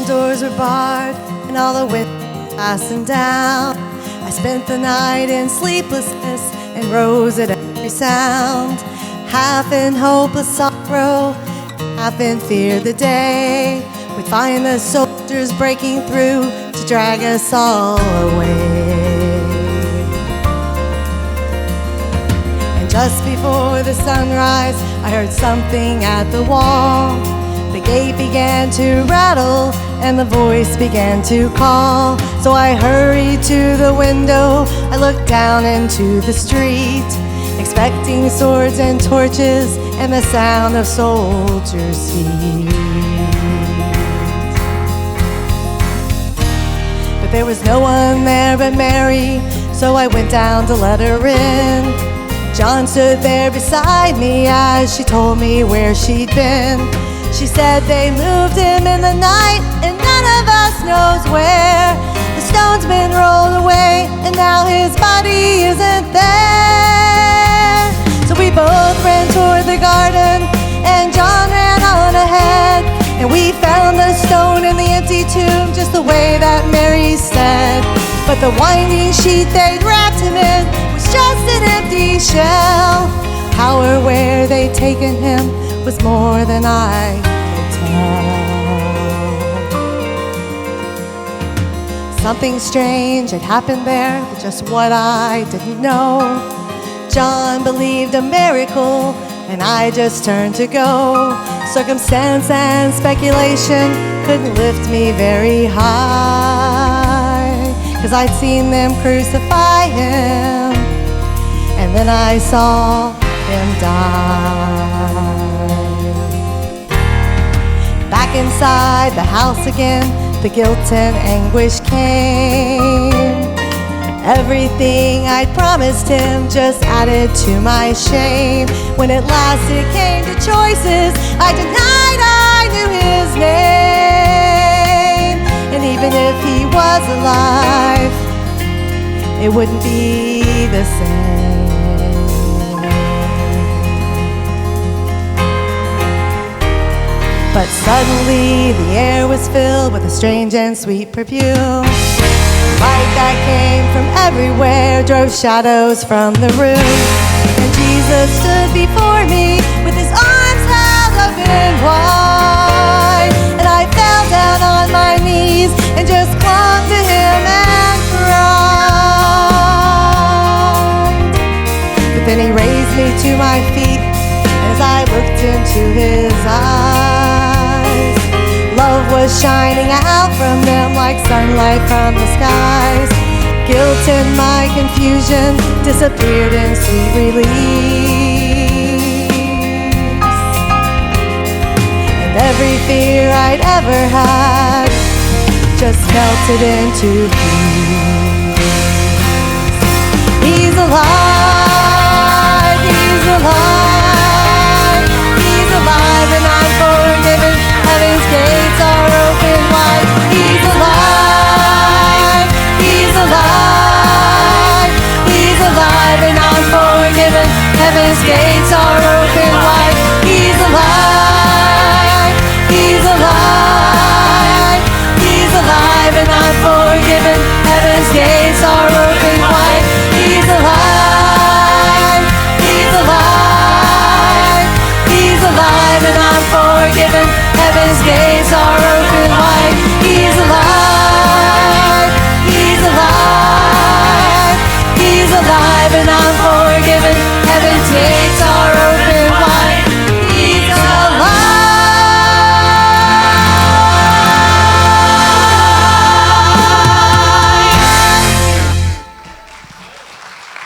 doors were barred and all the windows fastened down. I spent the night in sleeplessness and rose at every sound, half in hopeless sorrow, half in fear the day we'd find the soldiers breaking through to drag us all away. And just before the sunrise, I heard something at the wall. The gate began to rattle and the voice began to call. So I hurried to the window, I looked down into the street, expecting swords and torches and the sound of soldiers' feet. But there was no one there but Mary, so I went down to let her in. John stood there beside me as she told me where she'd been. She said they moved him in the night and none of us knows where. The stone's been rolled away and now his body isn't there. So we both ran toward the garden and John ran on ahead, and we found the stone in the empty tomb just the way that Mary said. But the winding sheet they'd wrapped him in was just an empty shell. How or where they'd taken him was more than I could tell. Something strange had happened there, but just what I didn't know. John believed a miracle, and I just turned to go. Circumstance and speculation couldn't lift me very high, 'cause I'd seen them crucify him, and then I saw him die. Back inside the house again, the guilt and anguish came. Everything I'd promised him just added to my shame. When at last it came to choices, I denied I knew his name. And even if he was alive, it wouldn't be the same. But suddenly the air was filled with a strange and sweet perfume. Light that came from everywhere drove shadows from the room. And Jesus stood before me with his arms held open wide. And I fell down on my knees and just clung to him and cried. But then he raised me to my feet as I looked into his eyes. Love was shining out from them like sunlight from the skies. Guilt and my confusion disappeared in sweet release. And every fear I'd ever had just melted into peace. He's alive, he's alive, he's alive and I'm forgiven. Heaven's gates are open wide. He's alive, he's alive, he's alive and I'm forgiven. Heaven's gates are open wide. He's alive, he's alive, he's alive and I'm forgiven. Heaven's gates are open wide. He's alive, he's alive, he's alive and I'm forgiven. Heaven's gates are